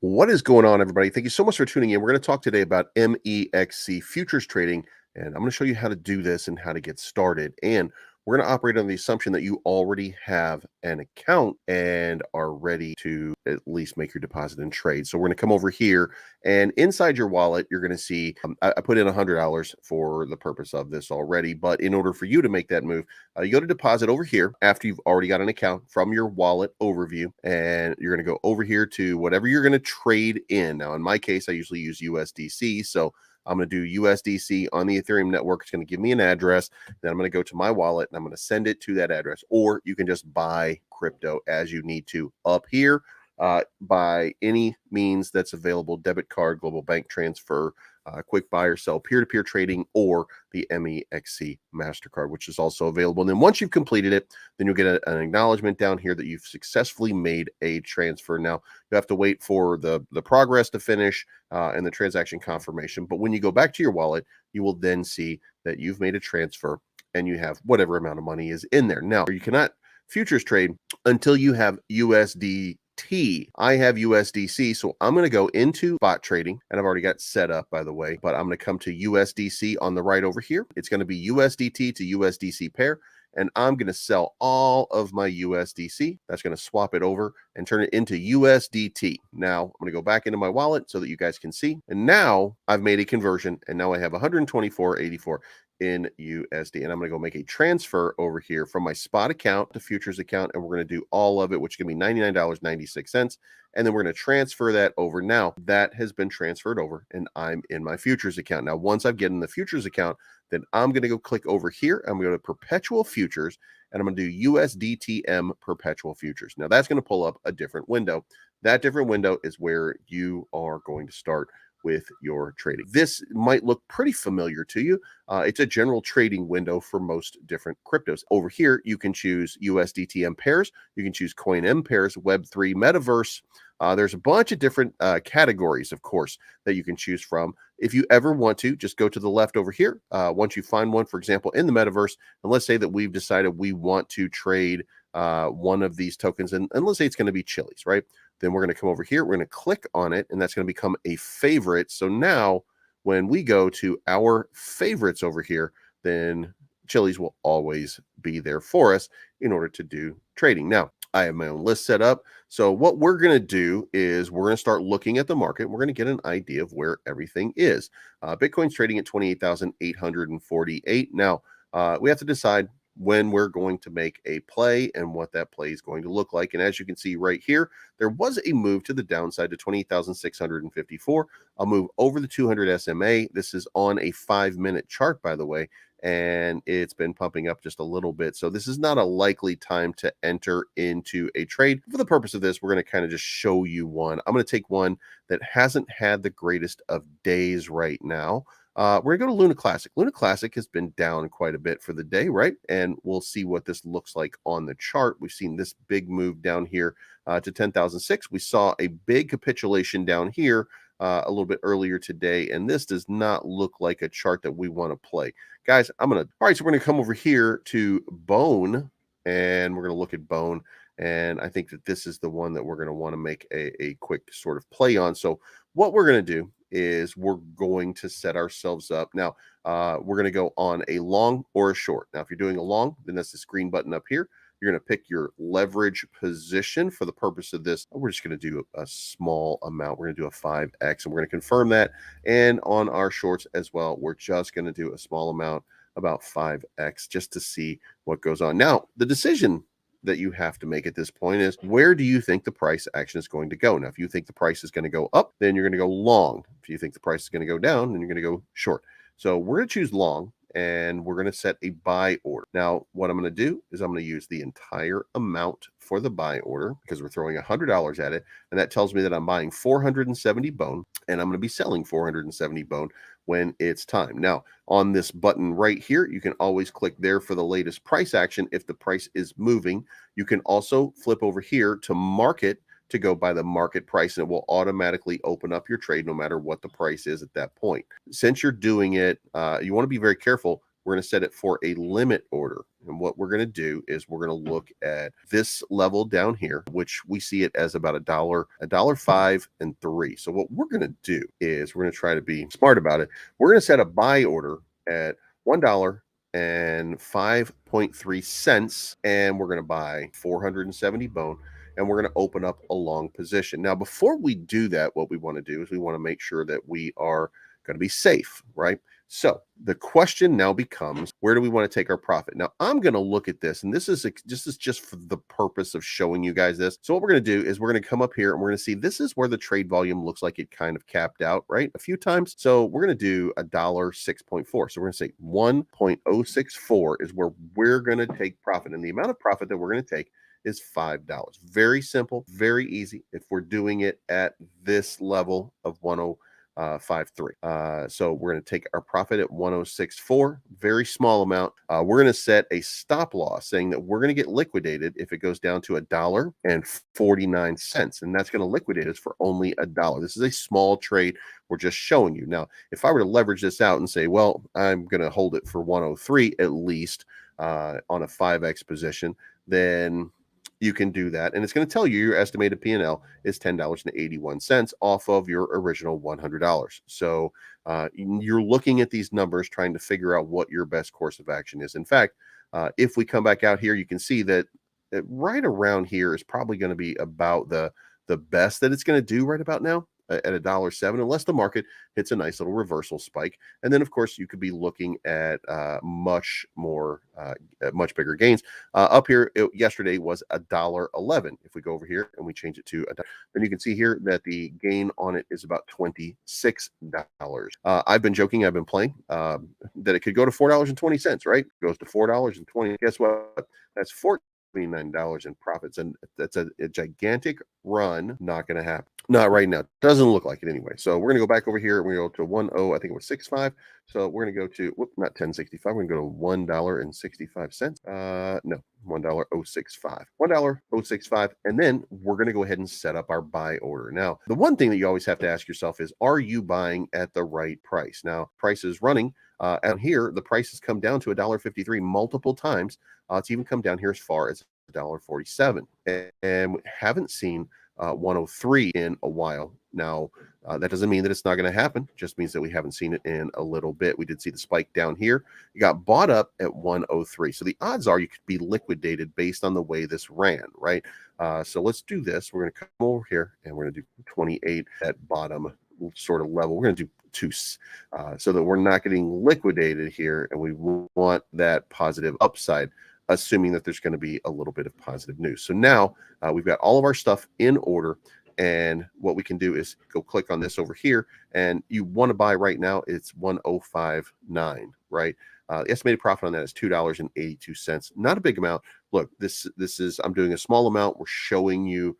What is going on, everybody? Thank you so much for tuning in. We're going to talk today about MEXC futures trading, and I'm going to show you how to do this and how to get started. And we're going to operate on the assumption that you already have an account and are ready to at least make your deposit and trade. So we're going to come over here, and inside your wallet, you're going to see I put in $100 for the purpose of this already. But in order for you to make that move, you go to deposit over here after you've already got an account from your wallet overview, and you're going to go over here to whatever you're going to trade in. Now, in my case, I usually use USDC. So I'm going to do USDC on the Ethereum network. It's going to give me an address. Then I'm going to go to my wallet and I'm going to send it to that address. Or you can just buy crypto as you need to up here by any means that's available: debit card, global bank transfer, quick buy or sell, peer-to-peer trading, or the MEXC MasterCard, which is also available. And then once you've completed it, then you'll get an acknowledgement down here that you've successfully made a transfer. Now, you have to wait for the progress to finish and the transaction confirmation. But when you go back to your wallet, you will then see that you've made a transfer and you have whatever amount of money is in there. Now, you cannot futures trade until you have USD. I have USDC, so I'm going to go into bot trading, and I've already got set up, by the way, but I'm going to come to USDC on the right over here. It's going to be USDT to USDC pair, and I'm going to sell all of my USDC. That's going to swap it over and turn it into USDT. Now, I'm going to go back into my wallet so that you guys can see, and now I've made a conversion, and now I have 124.84 in USD, and I'm going to go make a transfer over here from my spot account to futures account, and we're going to do all of it, which is going to be $99.96, and then we're going to transfer that over. Now that has been transferred over, and I'm in my futures account. Now, once I've get in the futures account, then I'm going to go click over here. I'm going to go to perpetual futures, and I'm going to do USDTM perpetual futures. Now that's going to pull up a different window. That different window is where you are going to start with your trading. This might look pretty familiar to you. It's a general trading window for most different cryptos. Over here, you can choose USDTM pairs. You can choose Coin M pairs, Web3, Metaverse. There's a bunch of different categories, of course, that you can choose from. If you ever want to, just go to the left over here. Once you find one, for example, in the Metaverse, and let's say that we've decided we want to trade one of these tokens, and let's say it's going to be Chili's, right? Then we're going to come over here. We're going to click on it, and that's going to become a favorite. So now when we go to our favorites over here, then Chili's will always be there for us in order to do trading. Now, I have my own list set up. So what we're going to do is we're going to start looking at the market. We're going to get an idea of where everything is. Bitcoin's trading at 28,848. Now, we have to decide when we're going to make a play and what that play is going to look like. And as you can see right here, there was a move to the downside to 28,654. I'll move over the 200 SMA. This is on a 5-minute chart, by the way, and it's been pumping up just a little bit. So this is not a likely time to enter into a trade. For the purpose of this, we're going to kind of just show you one. I'm going to take one that hasn't had the greatest of days right now. We're going to go to Luna Classic. Luna Classic has been down quite a bit for the day, right? And we'll see what this looks like on the chart. We've seen this big move down here to 10,006. We saw a big capitulation down here a little bit earlier today, and this does not look like a chart that we want to play. Guys, all right, so we're going to come over here to Bone, and we're going to look at Bone. And I think that this is the one that we're going to want to make a quick sort of play on. So what we're going to do is we're going to set ourselves up. Now, we're going to go on a long or a short. Now, if you're doing a long, then that's this green button up here. You're going to pick your leverage position. For the purpose of this, we're just going to do a small amount. We're going to do a 5x, and we're going to confirm that. And on our shorts as well, we're just going to do a small amount, about 5x, just to see what goes on. Now, the decision that you have to make at this point is, where do you think the price action is going to go? Now, if you think the price is going to go up, then you're going to go long. If you think the price is going to go down, then you're going to go short. So we're going to choose long, and we're going to set a buy order. Now, what I'm going to do is I'm going to use the entire amount for the buy order, because we're throwing $100 at it. And that tells me that I'm buying 470 bone, and I'm going to be selling 470 bone when it's time. Now, on this button right here, you can always click there for the latest price action if the price is moving. You can also flip over here to market to go by the market price, and it will automatically open up your trade no matter what the price is at that point. Since you're doing it, you want to be very careful. We're going to set it for a limit order. And what we're going to do is we're going to look at this level down here, which we see it as about $1.05 and 3. So what we're going to do is we're going to try to be smart about it. We're going to set a buy order at $1.05.3, and we're going to buy 470 bone, and we're going to open up a long position. Now, before we do that, what we want to do is we want to make sure that we are going to be safe, right? So the question now becomes, where do we want to take our profit? Now, I'm going to look at this, and this is just for the purpose of showing you guys this. So what we're going to do is we're going to come up here and we're going to see this is where the trade volume looks like it kind of capped out, right? A few times. So we're going to do $1.06.4. So we're going to say 1.064 is where we're going to take profit. And the amount of profit that we're going to take is $5. Very simple, very easy if we're doing it at this level of 1.053. So we're going to take our profit at 1.064, very small amount. We're going to set a stop loss saying that we're going to get liquidated if it goes down to $1.49, and that's going to liquidate us for only $1. This is a small trade. We're just showing you. Now, if I were to leverage this out and say, well, I'm going to hold it for 103 at least on a 5x position, then you can do that, and it's going to tell you your estimated P&L is $10.81 off of your original $100. So you're looking at these numbers trying to figure out what your best course of action is. In fact, if we come back out here, you can see that right around here is probably going to be about the best that it's going to do right about now at $1.07, unless the market hits a nice little reversal spike. And then, of course, you could be looking at much bigger gains. Up here, yesterday was $1.11. If we go over here and we change it to then you can see here that the gain on it is about $26. I've been joking, I've been playing that it could go to $4.20, right? It goes to $4.20. Guess what? That's $49 in profits, and that's a gigantic run. Not going to happen. Not right now. Doesn't look like it anyway. So we're going to go back over here and we go to 10, I think it was 65. So we're going to go to not 1065. We're going to go to $1.65. No, $1.065. $1.065, and then we're going to go ahead and set up our buy order. Now, the one thing that you always have to ask yourself is, are you buying at the right price? Now, price is running. Out here, the price has come down to $1.53 multiple times. It's even come down here as far as $1.47, and we haven't seen 103 in a while. Now, that doesn't mean that it's not going to happen. It just means that we haven't seen it in a little bit. We did see the spike down here. It got bought up at 103. So the odds are you could be liquidated based on the way this ran, right? So let's do this. We're going to come over here and we're going to do 28 at bottom sort of level. We're going to do 2 so that we're not getting liquidated here, and we want that positive upside, assuming that there's going to be a little bit of positive news. So now we've got all of our stuff in order, and what we can do is go click on this over here, and you want to buy right now, it's 1.059, right? The estimated profit on that is $2.82. Not a big amount. Look, this is, I'm doing a small amount. We're showing you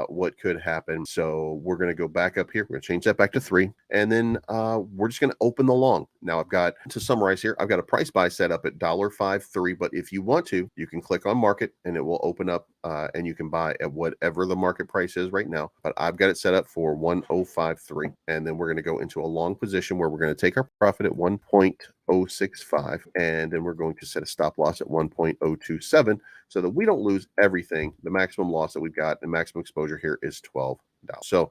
what could happen. So we're going to go back up here. We're going to change that back to 3. And then we're just going to open the long. Now I've got, to summarize here, I've got a price buy set up at $1.53. But if you want to, you can click on market and it will open up and you can buy at whatever the market price is right now. But I've got it set up for 1.053. And then we're going to go into a long position where we're going to take our profit at 1.065. And then we're going to set a stop loss at 1.027 so that we don't lose everything. The maximum loss that we've got, the maximum exposure here is $12. So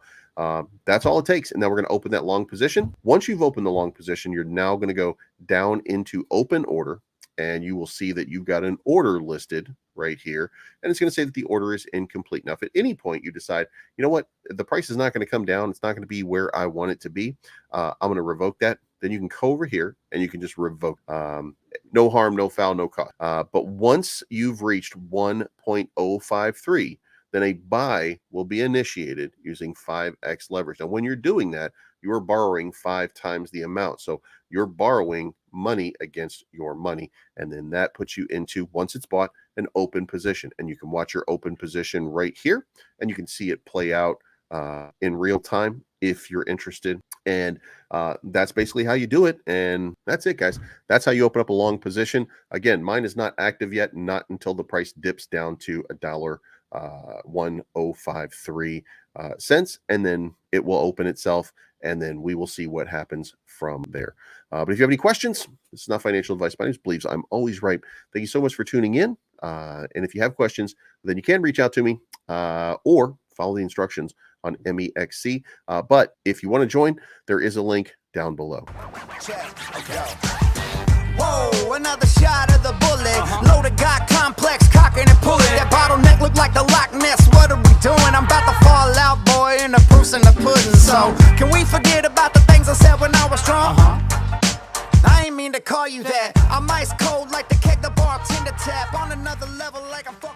that's all it takes. And now we're going to open that long position. Once you've opened the long position, you're now going to go down into open order, and you will see that you've got an order listed right here. And it's going to say that the order is incomplete. Now, if at any point you decide, you know what, the price is not going to come down, it's not going to be where I want it to be, I'm going to revoke that. Then you can go over here and you can just revoke. No harm, no foul, no cost. But once you've reached 1.053, then a buy will be initiated using 5x leverage. Now, when you're doing that, you are borrowing 5 times the amount. So you're borrowing money against your money. And then that puts you into, once it's bought, an open position. And you can watch your open position right here. And you can see it play out in real time if you're interested. And that's basically how you do it. And that's it, guys. That's how you open up a long position. Again, mine is not active yet, not until the price dips down to $1.1053, and then it will open itself and then we will see what happens from there. But if you have any questions, this is not financial advice. My name is Believes I'm always right. Thank you so much for tuning in. And if you have questions, then you can reach out to me or follow the instructions on MEXC. But if you want to join, there is a link down below. Whoa, another shot of the bullet. Loaded, got complex, cocking and pulling. That bottleneck look like the Loch Ness. What are we doing? I'm about to fall out, boy, in the proofs and the pudding. So, can we forget about the things I said when I was drunk? I ain't mean to call you that. I'm ice cold like the keg the bartender tap. On another level like I'm fucking